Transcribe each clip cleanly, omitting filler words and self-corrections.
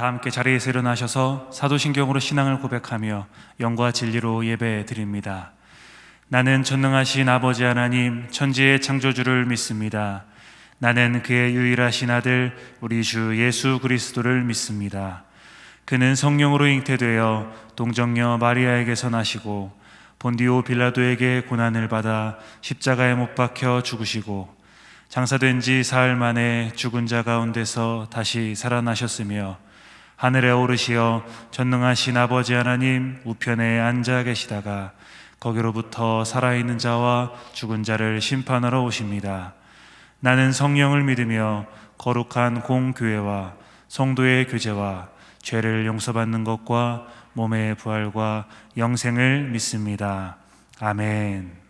다 함께 자리에서 일어나셔서 사도신경으로 신앙을 고백하며 영과 진리로 예배 드립니다. 나는 전능하신 아버지 하나님 천지의 창조주를 믿습니다. 나는 그의 유일하신 아들 우리 주 예수 그리스도를 믿습니다. 그는 성령으로 잉태되어 동정녀 마리아에게서 나시고 본디오 빌라도에게 고난을 받아 십자가에 못 박혀 죽으시고 장사된 지 사흘 만에 죽은 자 가운데서 다시 살아나셨으며 하늘에 오르시어 전능하신 아버지 하나님 우편에 앉아 계시다가 거기로부터 살아있는 자와 죽은 자를 심판하러 오십니다. 나는 성령을 믿으며 거룩한 공교회와 성도의 교제와 죄를 용서받는 것과 몸의 부활과 영생을 믿습니다. 아멘.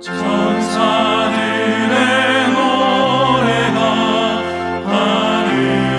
천사들의 노래가 하늘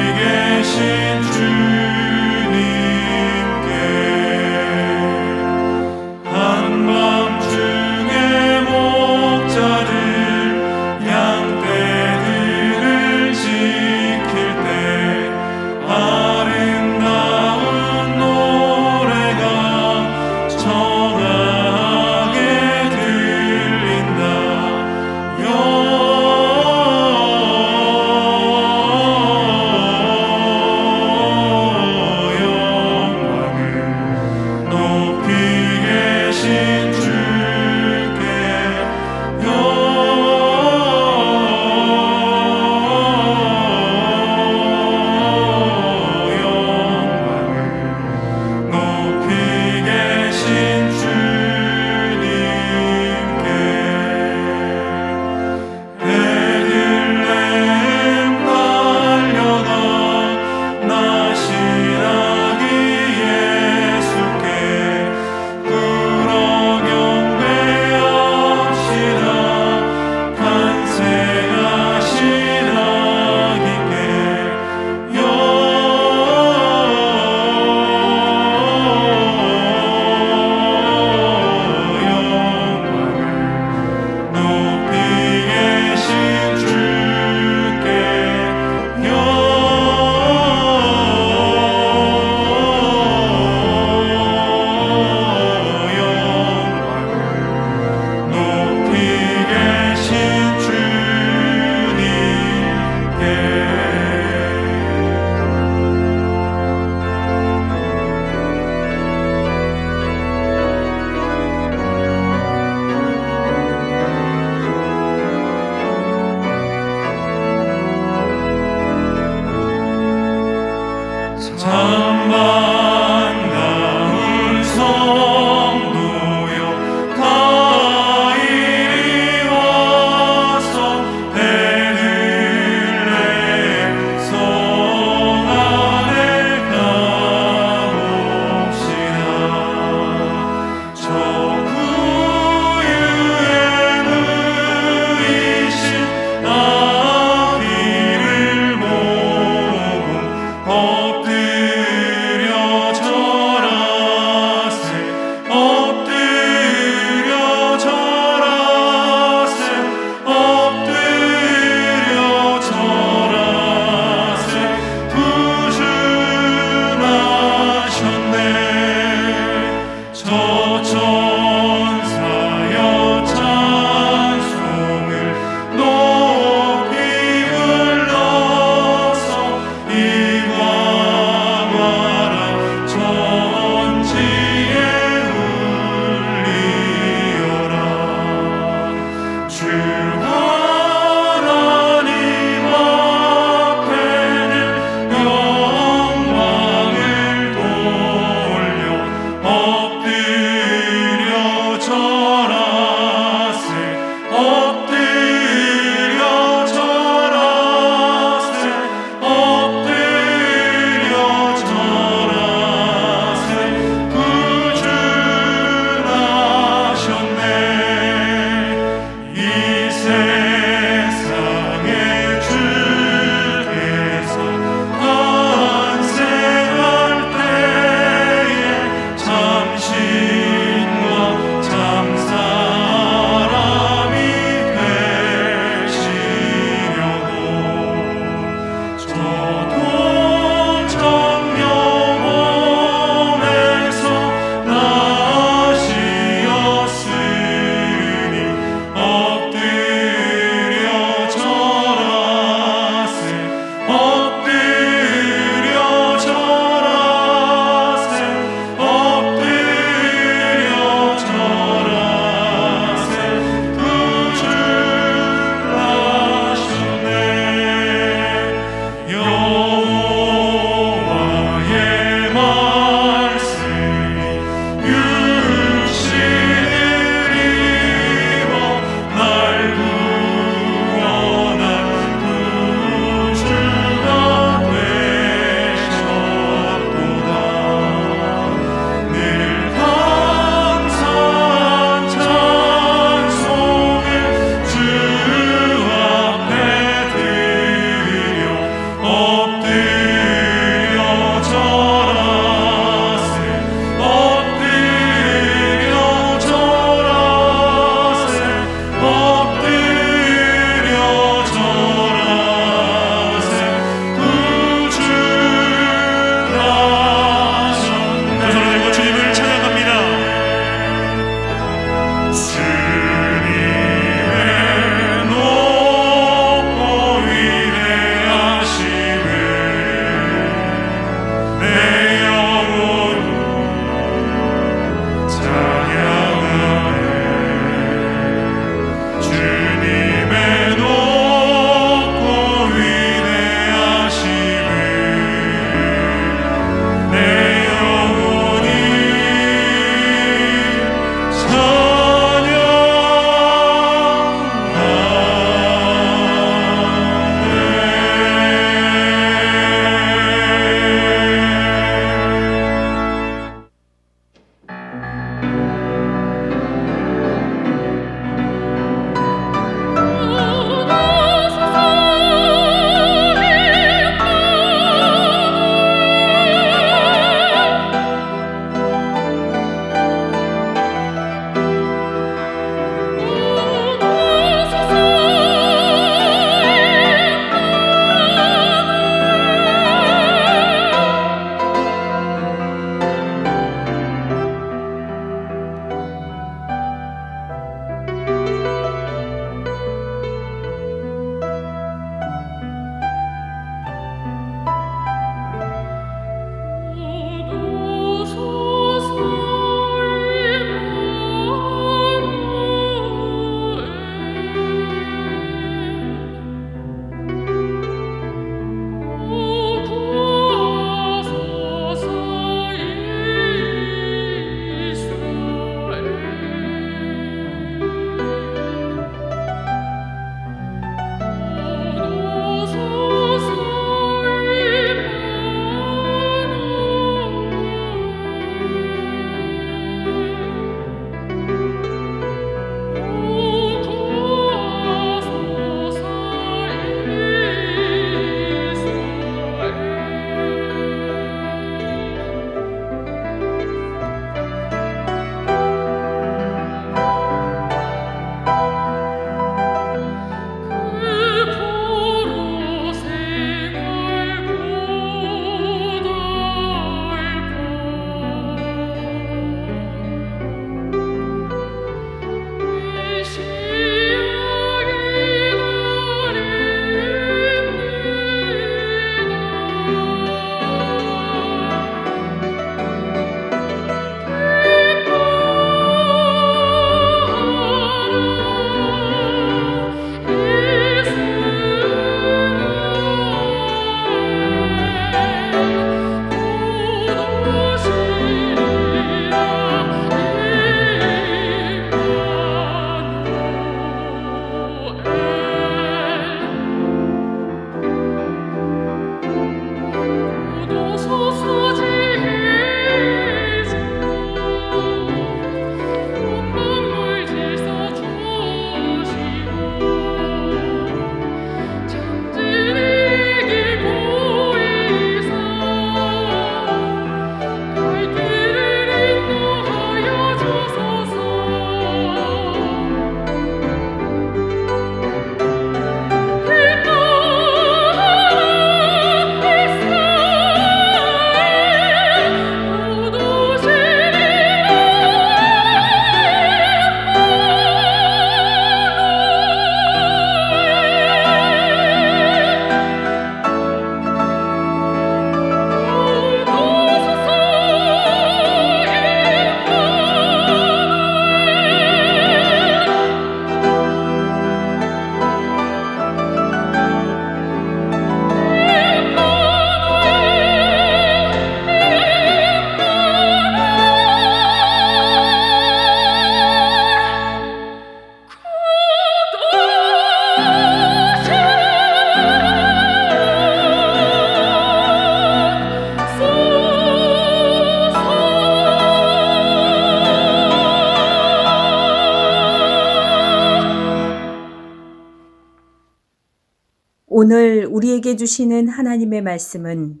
오늘 우리에게 주시는 하나님의 말씀은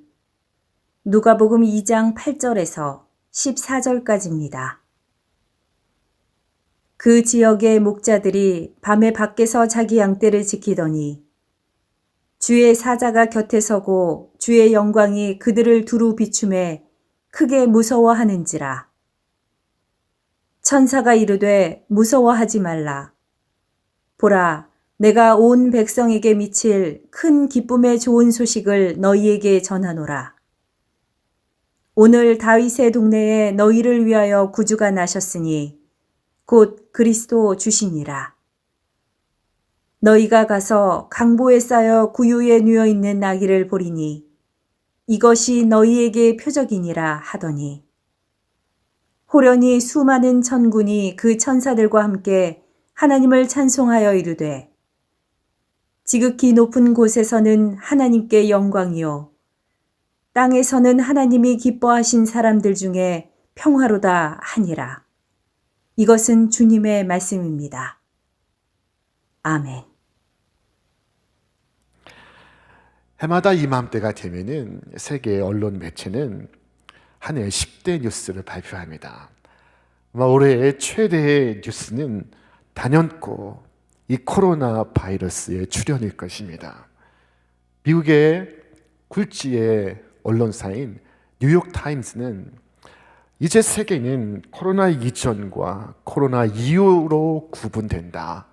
누가복음 2장 8절에서 14절까지입니다. 그 지역의 목자들이 밤에 밖에서 자기 양떼를 지키더니 주의 사자가 곁에 서고 주의 영광이 그들을 두루 비춤해 크게 무서워하는지라. 천사가 이르되 무서워하지 말라. 보라, 내가 온 백성에게 미칠 큰 기쁨의 좋은 소식을 너희에게 전하노라. 오늘 다윗의 동네에 너희를 위하여 구주가 나셨으니 곧 그리스도 주시니라. 너희가 가서 강보에 쌓여 구유에 누워 있는 아기를 보리니 이것이 너희에게 표적이니라 하더니 호련히 수많은 천군이 그 천사들과 함께 하나님을 찬송하여 이르되 지극히 높은 곳에서는 하나님께 영광이요 땅에서는 하나님이 기뻐하신 사람들 중에 평화로다 하니라. 이것은 주님의 말씀입니다. 아멘. 해마다 이맘때가 되면은 세계 언론 매체는 한 해 10대 뉴스를 발표합니다. 아마 올해의 최대의 뉴스는 단연코 이 코로나 바이러스의 출현일 것입니다. 미국의 굴지의 언론사인 뉴욕 타임스는 이제 세계는 코로나 이전과 코로나 이후로 구분된다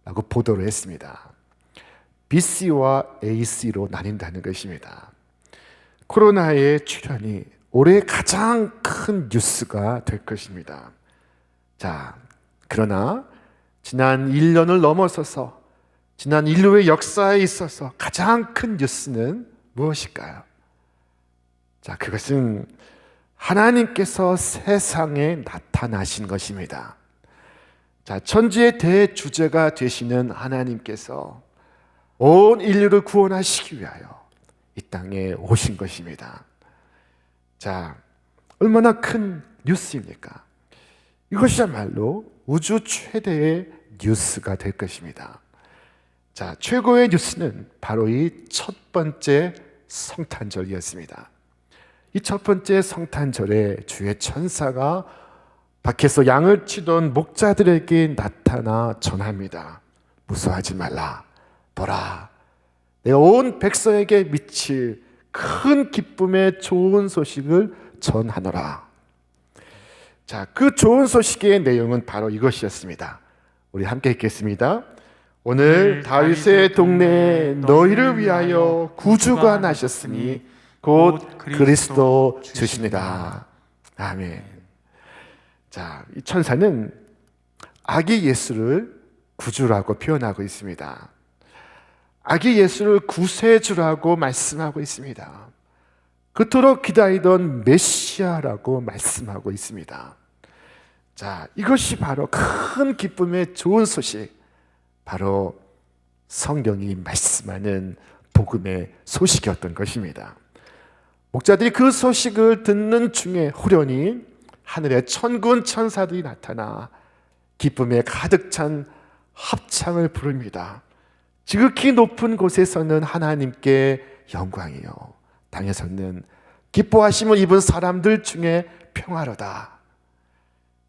라고 보도를 했습니다. BC와 AC로 나뉜다는 것입니다. 코로나의 출현이 올해 가장 큰 뉴스가 될 것입니다. 자, 그러나 지난 1년을 넘어서서 지난 인류의 역사에 있어서 가장 큰 뉴스는 무엇일까요? 자, 그것은 하나님께서 세상에 나타나신 것입니다. 자, 천지의 대주제가 되시는 하나님께서 온 인류를 구원하시기 위하여 이 땅에 오신 것입니다. 자, 얼마나 큰 뉴스입니까? 이것이야말로 우주 최대의 뉴스가 될 것입니다. 자, 최고의 뉴스는 바로 이 첫 번째 성탄절이었습니다. 이 첫 번째 성탄절에 주의 천사가 밖에서 양을 치던 목자들에게 나타나 전합니다. 무서워하지 말라. 보라, 내가 온 백성에게 미칠 큰 기쁨의 좋은 소식을 전하노라. 자, 그 좋은 소식의 내용은 바로 이것이었습니다. 우리 함께 읽겠습니다. 오늘 다윗의 동네에 너희를 위하여 구주가 나셨으니 곧 그리스도 주시니라. 아멘. 자, 이 천사는 아기 예수를 구주라고 표현하고 있습니다. 아기 예수를 구세주라고 말씀하고 있습니다. 그토록 기다리던 메시아라고 말씀하고 있습니다. 자, 이것이 바로 큰 기쁨의 좋은 소식, 바로 성경이 말씀하는 복음의 소식이었던 것입니다. 목자들이 그 소식을 듣는 중에 호련히 하늘에 천군 천사들이 나타나 기쁨에 가득 찬 합창을 부릅니다. 지극히 높은 곳에서는 하나님께 영광이요 땅에서는 기뻐하심을 입은 사람들 중에 평화로다.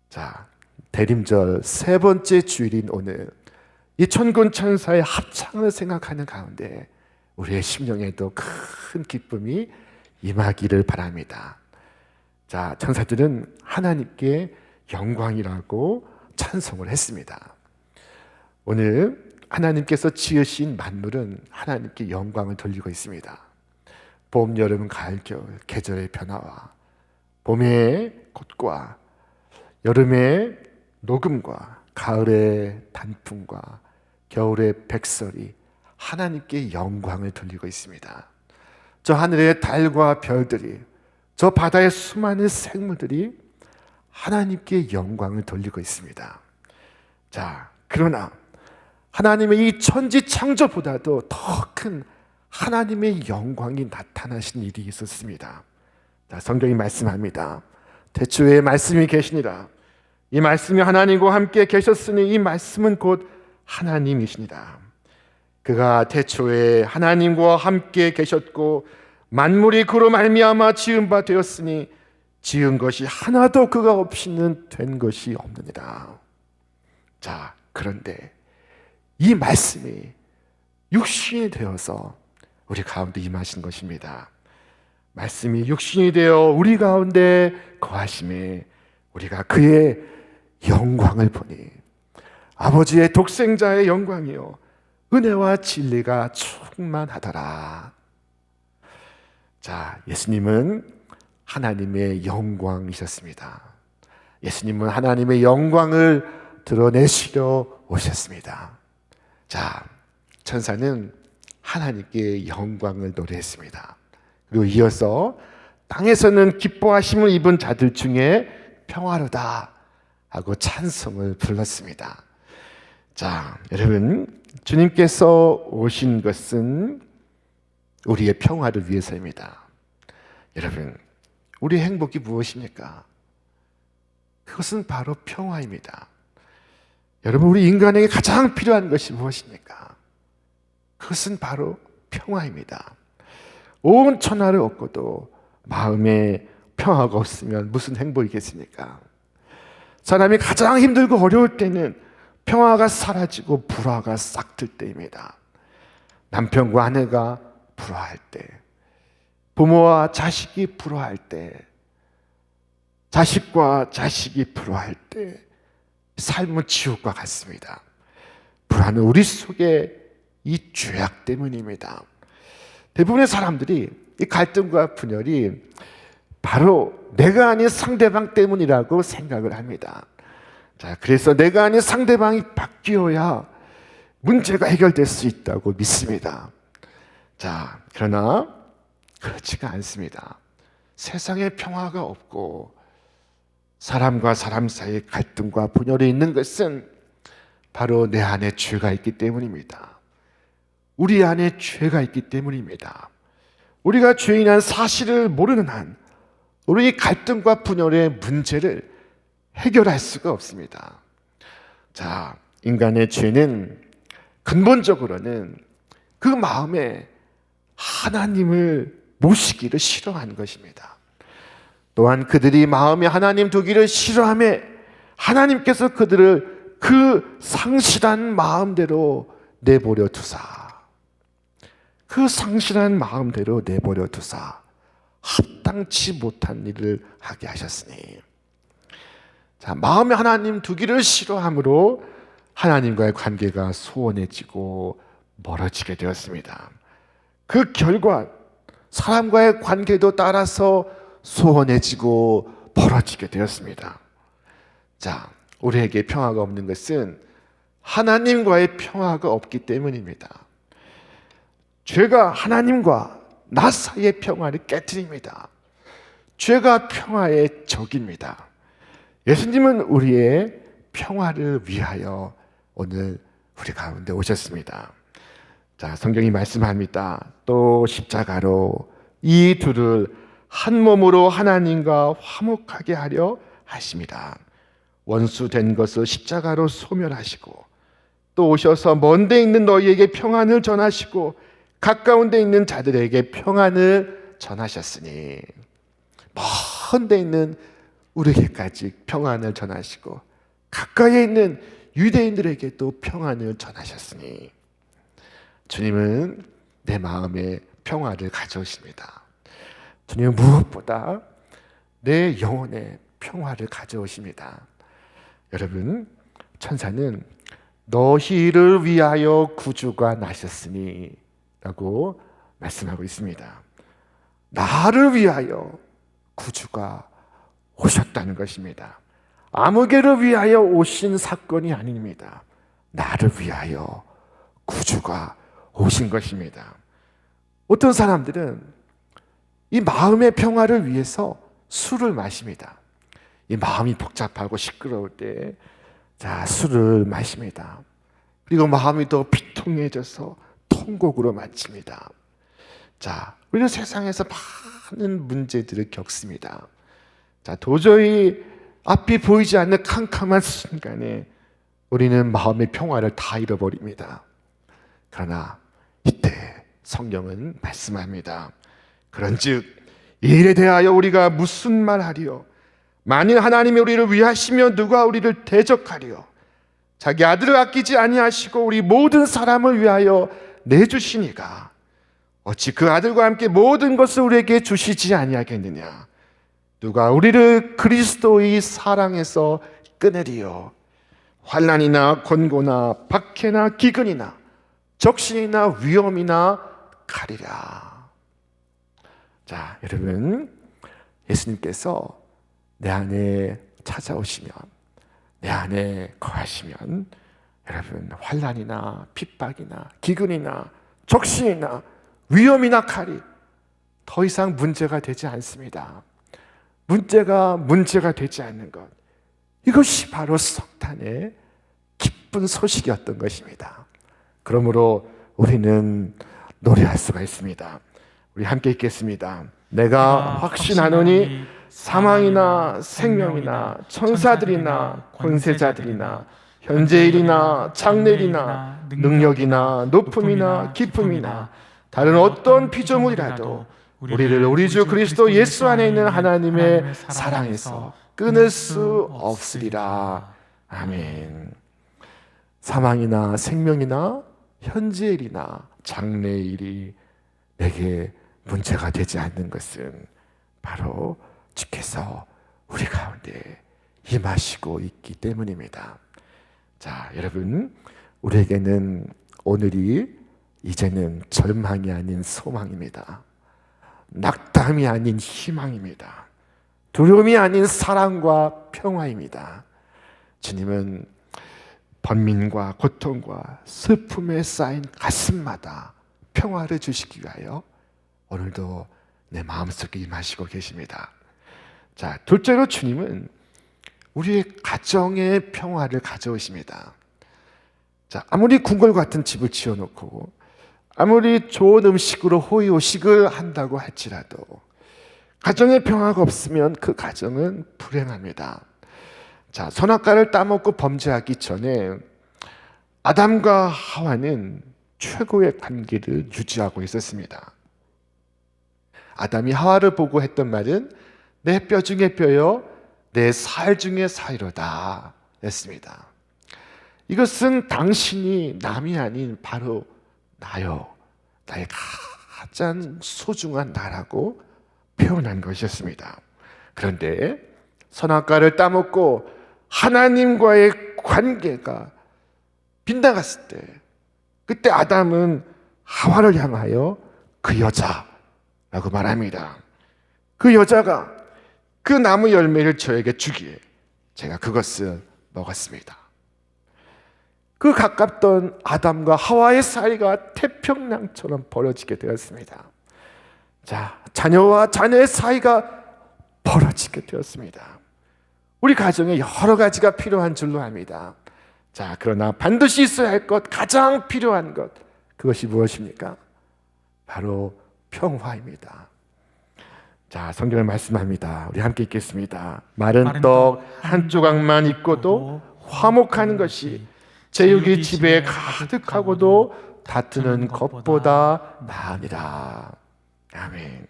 자, 대림절 세 번째 주일인 오늘 이 천군 천사의 합창을 생각하는 가운데 우리의 심령에도 큰 기쁨이 임하기를 바랍니다. 자, 천사들은 하나님께 영광이라고 찬송을 했습니다. 오늘 하나님께서 지으신 만물은 하나님께 영광을 돌리고 있습니다. 봄, 여름, 가을, 겨울 계절의 변화와 봄의 꽃과 여름의 녹음과 가을의 단풍과 겨울의 백설이 하나님께 영광을 돌리고 있습니다. 저 하늘의 달과 별들이, 저 바다의 수많은 생물들이 하나님께 영광을 돌리고 있습니다. 자, 그러나 하나님의 이 천지 창조보다도 더 큰 하나님의 영광이 나타나신 일이 있었습니다. 자, 성경이 말씀합니다. 태초에 말씀이 계시니라. 이 말씀이 하나님과 함께 계셨으니 이 말씀은 곧 하나님이시니라. 그가 태초에 하나님과 함께 계셨고 만물이 그로 말미암아 지은 바 되었으니 지은 것이 하나도 그가 없이는 된 것이 없느니라. 자, 그런데 이 말씀이 육신이 되어서 우리 가운데 임하신 것입니다. 말씀이 육신이 되어 우리 가운데 거하심에 우리가 그의 영광을 보니 아버지의 독생자의 영광이요 은혜와 진리가 충만하더라. 자, 예수님은 하나님의 영광이셨습니다. 예수님은 하나님의 영광을 드러내시려 오셨습니다. 자, 천사는 하나님께 영광을 노래했습니다. 그리고 이어서 땅에서는 기뻐하심을 입은 자들 중에 평화로다 하고 찬송을 불렀습니다. 자, 여러분, 주님께서 오신 것은 우리의 평화를 위해서입니다. 여러분, 우리의 행복이 무엇입니까? 그것은 바로 평화입니다. 여러분, 우리 인간에게 가장 필요한 것이 무엇입니까? 그것은 바로 평화입니다. 온 천하를 얻고도 마음에 평화가 없으면 무슨 행복이겠습니까? 사람이 가장 힘들고 어려울 때는 평화가 사라지고 불화가 싹틀 때입니다. 남편과 아내가 불화할 때, 부모와 자식이 불화할 때, 자식과 자식이 불화할 때 삶은 지옥과 같습니다. 불화는 우리 속에 이 죄악 때문입니다. 대부분의 사람들이 이 갈등과 분열이 바로 내가 아닌 상대방 때문이라고 생각을 합니다. 자, 그래서 내가 아닌 상대방이 바뀌어야 문제가 해결될 수 있다고 믿습니다. 자, 그러나 그렇지가 않습니다. 세상에 평화가 없고 사람과 사람 사이의 갈등과 분열이 있는 것은 바로 내 안에 죄가 있기 때문입니다. 우리 안에 죄가 있기 때문입니다. 우리가 죄인한 사실을 모르는 한 우리 갈등과 분열의 문제를 해결할 수가 없습니다. 자, 인간의 죄는 근본적으로는 그 마음에 하나님을 모시기를 싫어하는 것입니다. 또한 그들이 마음에 하나님 두기를 싫어하며 하나님께서 그들을 그 상실한 마음대로 내버려 두사, 그 상실한 마음대로 내버려 두사 합당치 못한 일을 하게 하셨으니, 자, 마음에 하나님 두기를 싫어함으로 하나님과의 관계가 소원해지고 멀어지게 되었습니다. 그 결과 사람과의 관계도 따라서 소원해지고 멀어지게 되었습니다. 자, 우리에게 평화가 없는 것은 하나님과의 평화가 없기 때문입니다. 죄가 하나님과 나 사이의 평화를 깨트립니다. 죄가 평화의 적입니다. 예수님은 우리의 평화를 위하여 오늘 우리 가운데 오셨습니다. 자, 성경이 말씀합니다. 또 십자가로 이 둘을 한 몸으로 하나님과 화목하게 하려 하십니다. 원수된 것을 십자가로 소멸하시고 또 오셔서 먼 데 있는 너희에게 평안을 전하시고 가까운 데 있는 자들에게 평안을 전하셨으니, 먼 데 있는 우리에게까지 평안을 전하시고 가까이에 있는 유대인들에게도 평안을 전하셨으니, 주님은 내 마음에 평화를 가져오십니다. 주님은 무엇보다 내 영혼에 평화를 가져오십니다. 여러분, 천사는 너희를 위하여 구주가 나셨으니 라고 말씀하고 있습니다. 나를 위하여 구주가 오셨다는 것입니다. 아무개를 위하여 오신 사건이 아닙니다. 나를 위하여 구주가 오신 것입니다. 어떤 사람들은 이 마음의 평화를 위해서 술을 마십니다. 이 마음이 복잡하고 시끄러울 때, 자, 술을 마십니다. 그리고 마음이 더 비통해져서 통곡으로 마칩니다. 자, 우리는 세상에서 많은 문제들을 겪습니다. 자, 도저히 앞이 보이지 않는 캄캄한 순간에 우리는 마음의 평화를 다 잃어버립니다. 그러나 이때 성경은 말씀합니다. 그런즉 이 일에 대하여 우리가 무슨 말하리요? 만일 하나님이 우리를 위하시면 누가 우리를 대적하리요? 자기 아들을 아끼지 아니하시고 우리 모든 사람을 위하여 내주시니가 어찌 그 아들과 함께 모든 것을 우리에게 주시지 아니하겠느냐? 누가 우리를 그리스도의 사랑에서 끊으리요? 환난이나 권고나 박해나 기근이나 적신이나 위험이나 칼이라. 자, 여러분, 예수님께서 내 안에 찾아오시면, 내 안에 거하시면 여러분 환난이나 핍박이나 기근이나 적신이나 위험이나 칼이 더 이상 문제가 되지 않습니다. 문제가 되지 않는 것, 이것이 바로 성탄의 기쁜 소식이었던 것입니다. 그러므로 우리는 노래할 수가 있습니다. 우리 함께 읽겠습니다. 내가 확신하노니 사망이나 생명이나 천사들이나 권세자들이나 현재일이나 장래일이나 능력이나 높음이나 깊음이나 다른 어떤 피조물이라도 우리를 우리 주 그리스도 예수 안에 있는 하나님의 사랑에서 끊을 수 없으리라. 아멘. 사망이나 생명이나 현재일이나 장래일이 내게 문제가 되지 않는 것은 바로 주께서 우리 가운데 임하시고 있기 때문입니다. 자, 여러분, 우리에게는 오늘이 이제는 절망이 아닌 소망입니다. 낙담이 아닌 희망입니다. 두려움이 아닌 사랑과 평화입니다. 주님은 번민과 고통과 슬픔에 쌓인 가슴마다 평화를 주시기 위하여 오늘도 내 마음속에 임하시고 계십니다. 자, 둘째로 주님은 우리의 가정의 평화를 가져오십니다. 자, 아무리 궁궐 같은 집을 지어놓고 아무리 좋은 음식으로 호의호식을 한다고 할지라도 가정의 평화가 없으면 그 가정은 불행합니다. 자, 선악과를 따먹고 범죄하기 전에 아담과 하와는 최고의 관계를 유지하고 있었습니다. 아담이 하와를 보고 했던 말은 내 뼈 중에 뼈요 내 살 중에 살이로다 했습니다. 이것은 당신이 남이 아닌 바로 나요, 나의 가장 소중한 나라고 표현한 것이었습니다. 그런데 선악과를 따먹고 하나님과의 관계가 빗나갔을 때, 그때 아담은 하와를 향하여 그 여자라고 말합니다. 그 여자가 그 나무 열매를 저에게 주기에 제가 그것을 먹었습니다. 그 가깝던 아담과 하와의 사이가 태평양처럼 벌어지게 되었습니다. 자, 자녀와 자녀의 사이가 벌어지게 되었습니다. 우리 가정에 여러 가지가 필요한 줄로 압니다. 자, 그러나 반드시 있어야 할 것, 가장 필요한 것, 그것이 무엇입니까? 바로 평화입니다. 자, 성경을 말씀합니다. 우리 함께 읽겠습니다. 마른 떡 한 조각만 있고도 화목하는 것이 제육이 집에 가득하고도 다투는 것보다 나으니라. 아멘.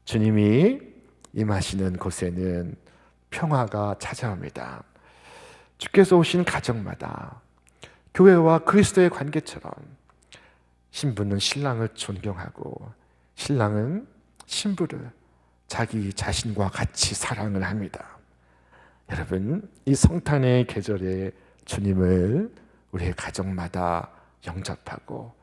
주님이 임하시는 곳에는 평화가 찾아옵니다. 주께서 오신 가정마다 교회와 그리스도의 관계처럼 신부는 신랑을 존경하고 신랑은 신부를 자기 자신과 같이 사랑을 합니다. 여러분, 이 성탄의 계절에 주님을 우리의 가정마다 영접하고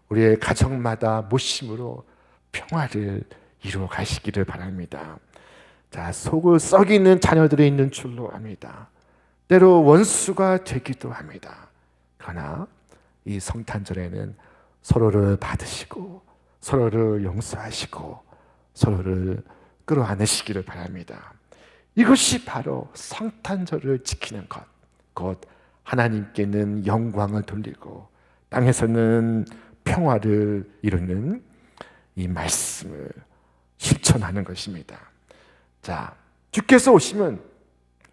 우리의 가정마다 모심으로 평화를 이루어 가시기를 바랍니다. 자, 속을 썩이는 자녀들이 있는 줄로 압니다. 때로 원수가 되기도 합니다. 그러나 이 성탄절에는 서로를 받으시고 서로를 용서하시고 서로를 끌어안으시기를 바랍니다. 이것이 바로 성탄절을 지키는 것, 곧 하나님께는 영광을 돌리고 땅에서는 평화를 이루는 이 말씀을 실천하는 것입니다. 자, 주께서 오시면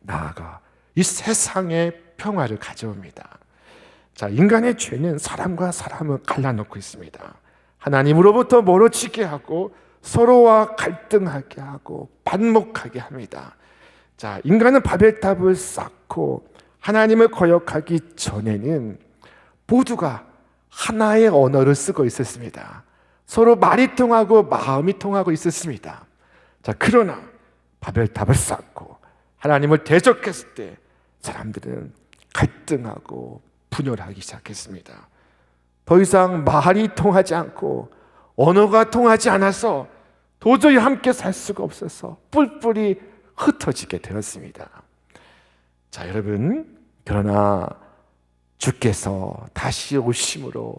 나아가 이 세상의 평화를 가져옵니다. 자, 인간의 죄는 사람과 사람을 갈라놓고 있습니다. 하나님으로부터 멀어지게 하고 서로와 갈등하게 하고 반목하게 합니다. 자, 인간은 바벨탑을 쌓고 하나님을 거역하기 전에는 모두가 하나의 언어를 쓰고 있었습니다. 서로 말이 통하고 마음이 통하고 있었습니다. 자, 그러나 바벨탑을 쌓고 하나님을 대적했을 때 사람들은 갈등하고 분열하기 시작했습니다. 더 이상 말이 통하지 않고 언어가 통하지 않아서 도저히 함께 살 수가 없어서 뿔뿔이 흩어지게 되었습니다. 자, 여러분, 그러나 주께서 다시 오심으로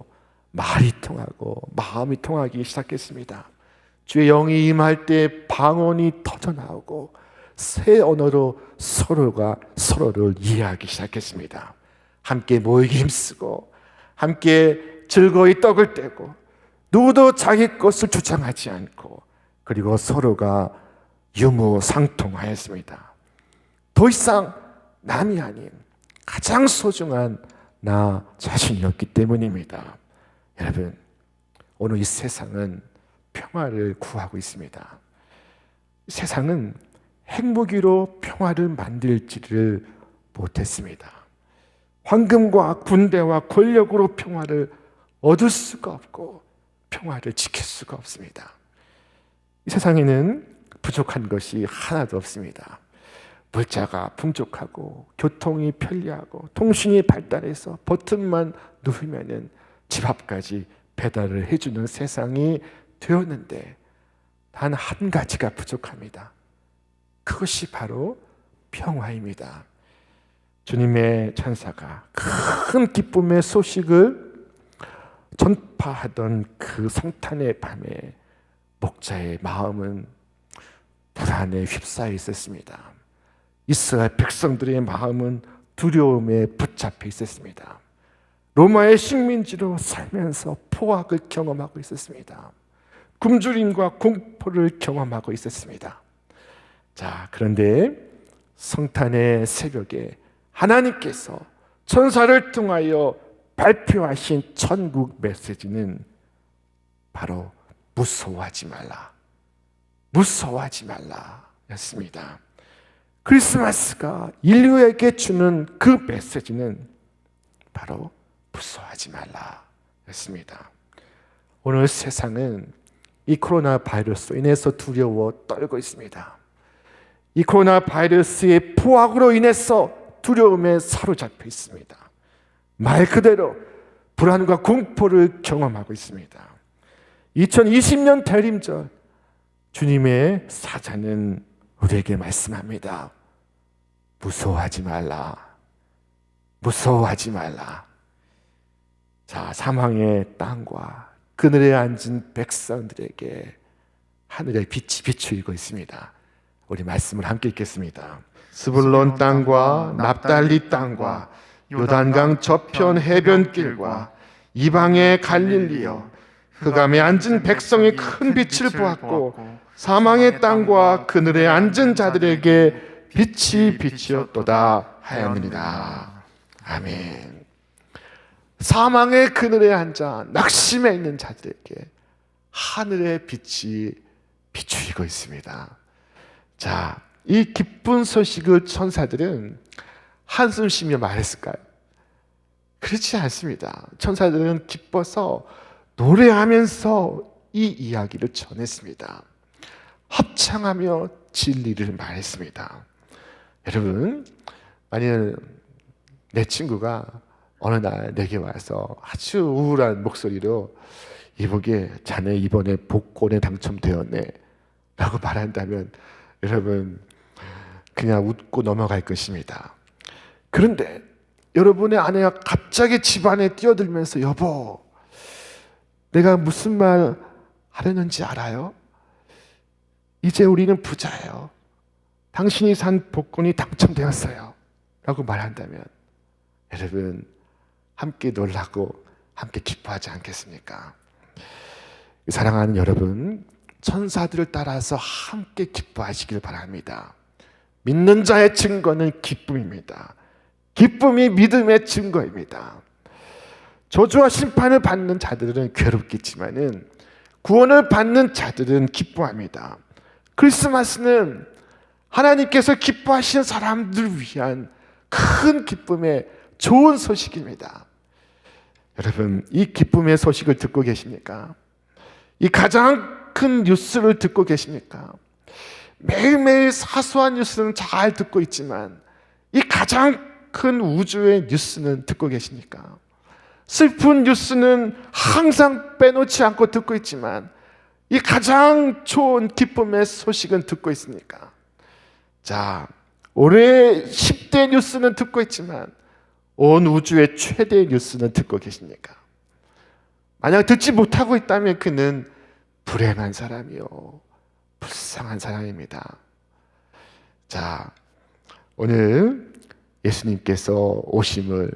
말이 통하고 마음이 통하기 시작했습니다. 주의 영이 임할 때 방언이 터져나오고 새 언어로 서로가 서로를 이해하기 시작했습니다. 함께 모이기 힘쓰고 함께 즐거이 떡을 떼고 누구도 자기 것을 주장하지 않고 그리고 서로가 유무상통하였습니다. 더 이상 남이 아닌 가장 소중한 나 자신이었기 때문입니다. 여러분, 오늘 이 세상은 평화를 구하고 있습니다. 세상은 핵무기로 평화를 만들지를 못했습니다. 황금과 군대와 권력으로 평화를 얻을 수가 없고 평화를 지킬 수가 없습니다. 이 세상에는 부족한 것이 하나도 없습니다. 물자가 풍족하고 교통이 편리하고 통신이 발달해서 버튼만 누르면은 집 앞까지 배달을 해주는 세상이 되었는데 단 한 가지가 부족합니다. 그것이 바로 평화입니다. 주님의 천사가 큰 기쁨의 소식을 전파하던 그 성탄의 밤에 목자의 마음은 불안에 휩싸여 있었습니다. 이스라엘 백성들의 마음은 두려움에 붙잡혀 있었습니다. 로마의 식민지로 살면서 포악을 경험하고 있었습니다. 굶주림과 공포를 경험하고 있었습니다. 자, 그런데 성탄의 새벽에 하나님께서 천사를 통하여 발표하신 천국 메시지는 바로 무서워하지 말라, 무서워하지 말라 였습니다. 크리스마스가 인류에게 주는 그 메시지는 바로 무서워하지 말라 였습니다. 오늘 세상은 이 코로나 바이러스로 인해서 두려워 떨고 있습니다. 이 코로나 바이러스의 포악으로 인해서 두려움에 사로잡혀 있습니다. 말 그대로 불안과 공포를 경험하고 있습니다. 2020년 대림절 주님의 사자는 우리에게 말씀합니다. 무서워하지 말라. 무서워하지 말라. 자, 사망의 땅과 그늘에 앉은 백성들에게 하늘의 빛이 비추이고 있습니다. 우리 말씀을 함께 읽겠습니다. 스불론 땅과 납달리 땅과 요단강 저편 해변길과 이방의 갈릴리여, 흑암에 앉은 백성이 큰 빛을 보았고 사망의 땅과 그늘에 앉은 자들에게 빛이 비치었도다 하였느니라. 아멘. 사망의 그늘에 앉아 낙심해 있는 자들에게 하늘의 빛이 비추이고 있습니다. 자, 이 기쁜 소식을 천사들은 한숨 쉬며 말했을까요? 그렇지 않습니다. 천사들은 기뻐서 노래하면서 이 이야기를 전했습니다. 합창하며 진리를 말했습니다. 여러분, 만약 내 친구가 어느 날 내게 와서 아주 우울한 목소리로 이보게 자네 이번에 복권에 당첨되었네 라고 말한다면 여러분 그냥 웃고 넘어갈 것입니다. 그런데 여러분의 아내가 갑자기 집안에 뛰어들면서 여보, 내가 무슨 말 하려는지 알아요? 이제 우리는 부자예요. 당신이 산 복권이 당첨되었어요 라고 말한다면 여러분 함께 놀라고 함께 기뻐하지 않겠습니까? 사랑하는 여러분, 천사들을 따라서 함께 기뻐하시길 바랍니다. 믿는 자의 증거는 기쁨입니다. 기쁨이 믿음의 증거입니다. 저주와 심판을 받는 자들은 괴롭겠지만은 구원을 받는 자들은 기뻐합니다. 크리스마스는 하나님께서 기뻐하시는 사람들을 위한 큰 기쁨의 좋은 소식입니다. 여러분, 이 기쁨의 소식을 듣고 계십니까? 이 가장 큰 뉴스를 듣고 계십니까? 매일매일 사소한 뉴스는 잘 듣고 있지만 이 가장 큰 우주의 뉴스는 듣고 계십니까? 슬픈 뉴스는 항상 빼놓지 않고 듣고 있지만 이 가장 좋은 기쁨의 소식은 듣고 있습니까? 자, 올해 10대 뉴스는 듣고 있지만 온 우주의 최대 뉴스는 듣고 계십니까? 만약 듣지 못하고 있다면 그는 불행한 사람이요, 불쌍한 사람입니다. 자, 오늘 예수님께서 오심을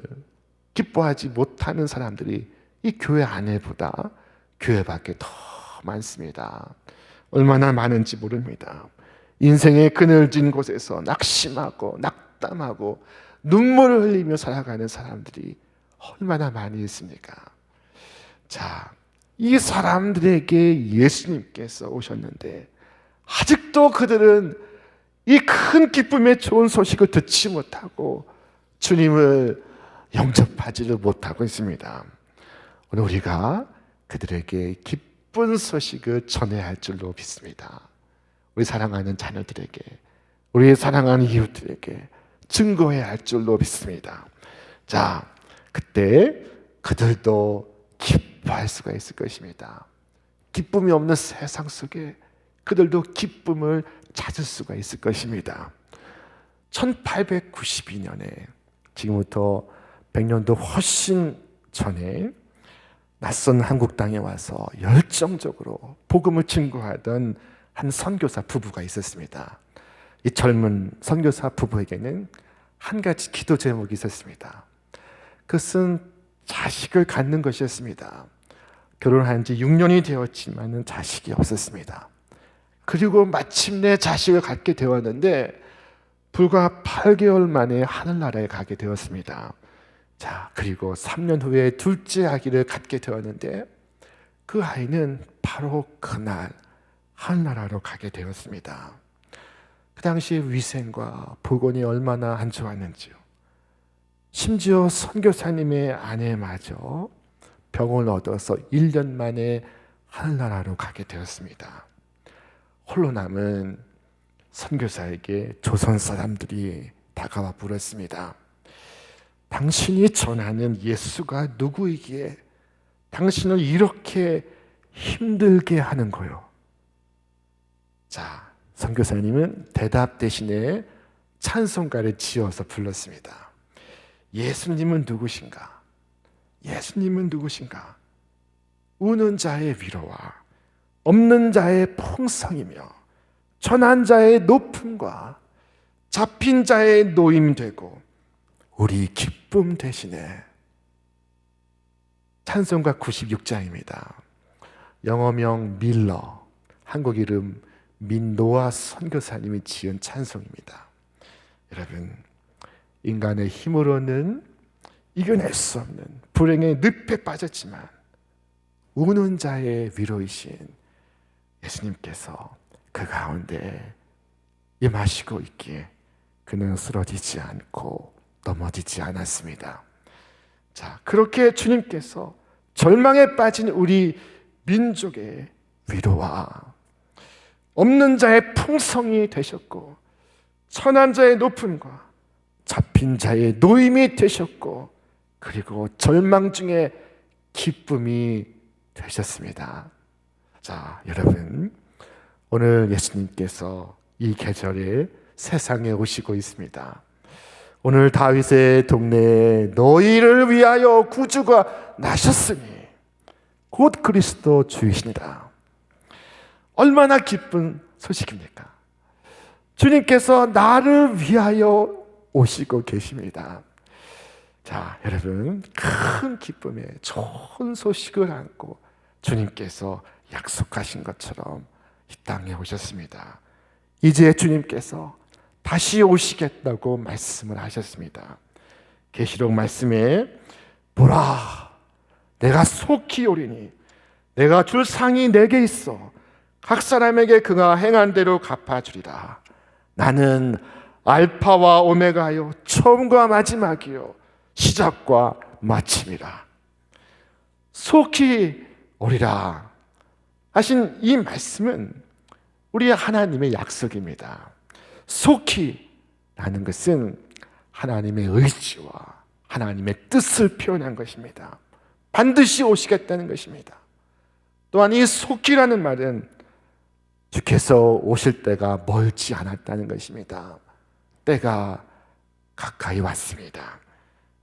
기뻐하지 못하는 사람들이 이 교회 안에보다 교회 밖에 더 많습니다. 얼마나 많은지 모릅니다. 인생의 그늘진 곳에서 낙심하고 낙담하고 눈물을 흘리며 살아가는 사람들이 얼마나 많이 있습니까? 자, 이 사람들에게 예수님께서 오셨는데 아직도 그들은 이 큰 기쁨의 좋은 소식을 듣지 못하고 주님을 영접하지를 못하고 있습니다. 오늘 우리가 그들에게 기쁜 소식을 전해야 할 줄로 믿습니다. 우리 사랑하는 자녀들에게, 우리 사랑하는 이웃들에게 증거해야 할 줄로 믿습니다. 자, 그때 그들도 기뻐할 수가 있을 것입니다. 기쁨이 없는 세상 속에 그들도 기쁨을 찾을 수가 있을 것입니다. 1892년에 지금부터 100년도 훨씬 전에 낯선 한국 땅에 와서 열정적으로 복음을 증거하던 한 선교사 부부가 있었습니다. 이 젊은 선교사 부부에게는 한 가지 기도 제목이 있었습니다. 그것은 자식을 갖는 것이었습니다. 결혼한 지 6년이 되었지만 자식이 없었습니다. 그리고 마침내 자식을 갖게 되었는데 불과 8개월 만에 하늘나라에 가게 되었습니다. 자, 그리고 3년 후에 둘째 아기를 갖게 되었는데 그 아이는 바로 그날 하늘나라로 가게 되었습니다. 그 당시 위생과 보건이 얼마나 안 좋았는지요. 심지어 선교사님의 아내마저 병을 얻어서 1년 만에 하늘나라로 가게 되었습니다. 홀로 남은 선교사에게 조선 사람들이 다가와 물었습니다. 당신이 전하는 예수가 누구이기에 당신을 이렇게 힘들게 하는 거요? 자, 선교사님은 대답 대신에 찬송가를 지어서 불렀습니다. 예수님은 누구신가? 예수님은 누구신가? 우는 자의 위로와 없는 자의 풍성이며 천한 자의 높음과 잡힌 자의 노임되고 우리 기쁨 대신에. 찬송가 96장입니다. 영어명 밀러, 한국 이름 민노아 선교사님이 지은 찬송입니다. 여러분, 인간의 힘으로는 이겨낼 수 없는 불행의 늪에 빠졌지만 우는 자의 위로이신 예수님께서 그 가운데 임하시고 있기에 그는 쓰러지지 않고 넘어지지 않았습니다. 자, 그렇게 주님께서 절망에 빠진 우리 민족의 위로와 없는 자의 풍성이 되셨고 천한 자의 높음과 잡힌 자의 노임이 되셨고 그리고 절망 중에 기쁨이 되셨습니다. 자, 여러분, 오늘 예수님께서 이 계절에 세상에 오시고 있습니다. 오늘 다윗의 동네에 너희를 위하여 구주가 나셨으니 곧 그리스도 주이시니라. 얼마나 기쁜 소식입니까? 주님께서 나를 위하여 오시고 계십니다. 자, 여러분, 큰 기쁨의 좋은 소식을 안고 주님께서 약속하신 것처럼 이 땅에 오셨습니다. 이제 주님께서 다시 오시겠다고 말씀을 하셨습니다. 계시록 말씀에 보라, 내가 속히 오리니 내가 줄 상이 내게 있어 각 사람에게 그가 행한 대로 갚아주리라. 나는 알파와 오메가요 처음과 마지막이요 시작과 마침이라. 속히 오리라 하신 이 말씀은 우리 하나님의 약속입니다. 속히 라는 것은 하나님의 의지와 하나님의 뜻을 표현한 것입니다. 반드시 오시겠다는 것입니다. 또한 이 속히라는 말은 주께서 오실 때가 멀지 않았다는 것입니다. 때가 가까이 왔습니다.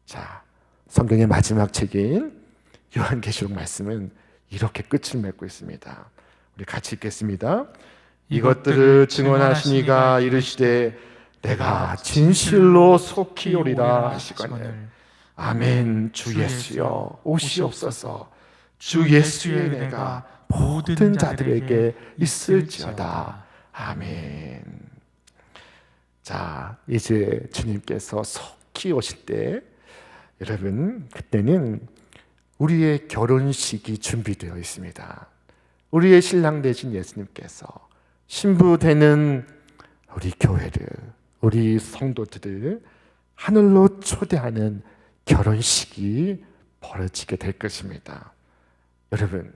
자, 성경의 마지막 책인 요한계시록 말씀은 이렇게 끝을 맺고 있습니다. 우리 같이 읽겠습니다. 이것들을 증언하시니가 이르시되 내가 진실로 속히 오리라 하시거늘 아멘. 주 예수여 오시옵소서. 주 예수의 내가 모든 자들에게 있을지어다. 아멘. 자, 이제 주님께서 속히 오실 때 여러분 그때는 우리의 결혼식이 준비되어 있습니다. 우리의 신랑 되신 예수님께서 신부 되는 우리 교회를, 우리 성도들을 하늘로 초대하는 결혼식이 벌어지게 될 것입니다. 여러분,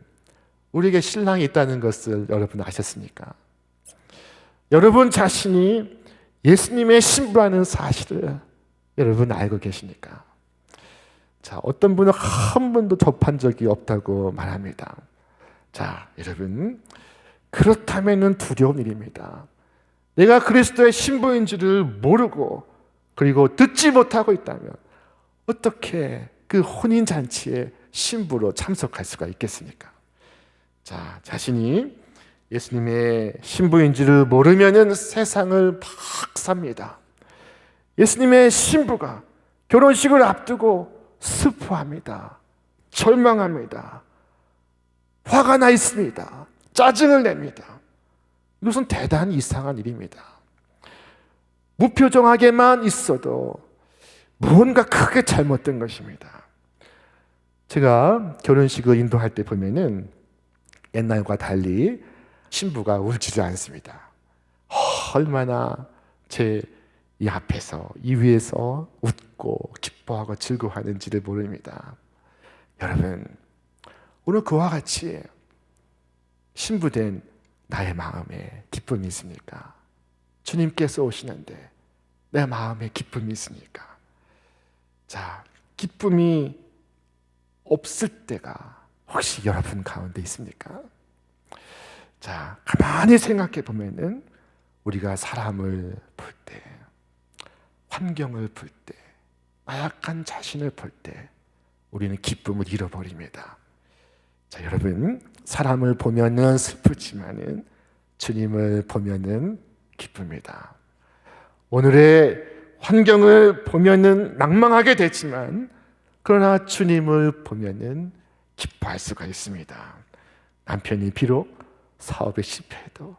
우리에게 신랑이 있다는 것을 여러분 아셨습니까? 여러분 자신이 예수님의 신부라는 사실을 여러분 알고 계십니까? 자, 어떤 분은 한 번도 접한 적이 없다고 말합니다. 자, 여러분, 그렇다면 두려운 일입니다. 내가 그리스도의 신부인 줄을 모르고 그리고 듣지 못하고 있다면 어떻게 그 혼인잔치에 신부로 참석할 수가 있겠습니까? 자, 자신이 예수님의 신부인지를 모르면은 세상을 막 삽니다. 예수님의 신부가 결혼식을 앞두고 슬퍼합니다. 절망합니다. 화가 나 있습니다. 짜증을 냅니다. 이것은 대단히 이상한 일입니다. 무표정하게만 있어도 무언가 크게 잘못된 것입니다. 제가 결혼식을 인도할 때 보면은 옛날과 달리 신부가 울지도 않습니다. 얼마나 제 이 앞에서 이 위에서 웃고 기뻐하고 즐거워하는지를 모릅니다. 여러분, 오늘 그와 같이 신부된 나의 마음에 기쁨이 있습니까? 주님께서 오시는데 내 마음에 기쁨이 있습니까? 자, 기쁨이 없을 때가 혹시 여러분 가운데 있습니까? 자, 가만히 생각해 보면은 우리가 사람을 볼 때, 환경을 볼 때, 나약한 자신을 볼 때 우리는 기쁨을 잃어버립니다. 자, 여러분, 사람을 보면은 슬프지만은 주님을 보면은 기쁩니다. 오늘의 환경을 보면은 낭망하게 되지만 그러나 주님을 보면은 기뻐할 수가 있습니다. 남편이 비록 사업에 실패해도,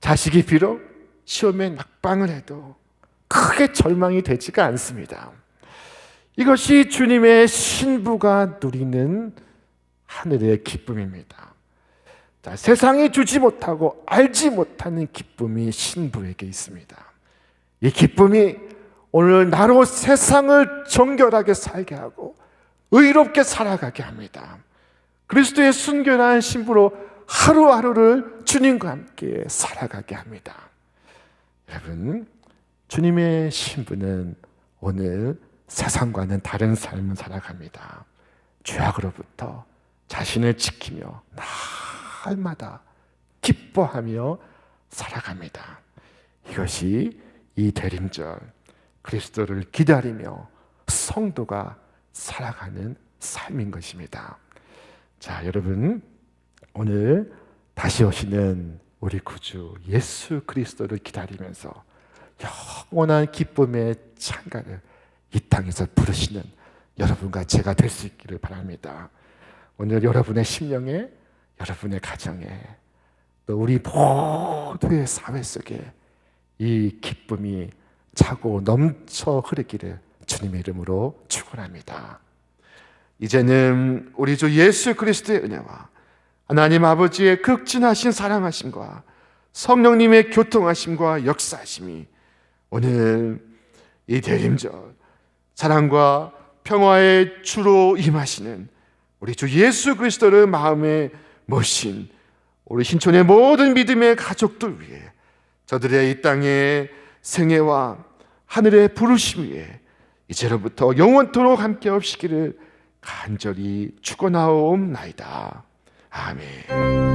자식이 비록 시험에 낙방을 해도 크게 절망이 되지가 않습니다. 이것이 주님의 신부가 누리는 하늘의 기쁨입니다. 자, 세상이 주지 못하고 알지 못하는 기쁨이 신부에게 있습니다. 이 기쁨이 오늘 나로 세상을 정결하게 살게 하고 의롭게 살아가게 합니다. 그리스도의 순결한 신부로 하루하루를 주님과 함께 살아가게 합니다. 여러분, 주님의 신부는 오늘 세상과는 다른 삶을 살아갑니다. 죄악으로부터 자신을 지키며 날마다 기뻐하며 살아갑니다. 이것이 이 대림절 그리스도를 기다리며 성도가 살아가는 삶인 것입니다. 자, 여러분, 오늘 다시 오시는 우리 구주 예수 그리스도를 기다리면서 영원한 기쁨의 찬가를 이 땅에서 부르시는 여러분과 제가 될 수 있기를 바랍니다. 오늘 여러분의 심령에, 여러분의 가정에, 또 우리 모두의 사회 속에 이 기쁨이 차고 넘쳐 흐르기를 주님의 이름으로 축원합니다. 이제는 우리 주 예수 그리스도의 은혜와 하나님 아버지의 극진하신 사랑하심과 성령님의 교통하심과 역사하심이 오늘 이 대림절 사랑과 평화의 주로 임하시는 우리 주 예수 그리스도를 마음에 모신 우리 신촌의 모든 믿음의 가족들 위해 저들의 이 땅의 생애와 하늘의 부르심 위에 이제로부터 영원토록 함께 없시기를 간절히 축원하옵나이다. 아멘.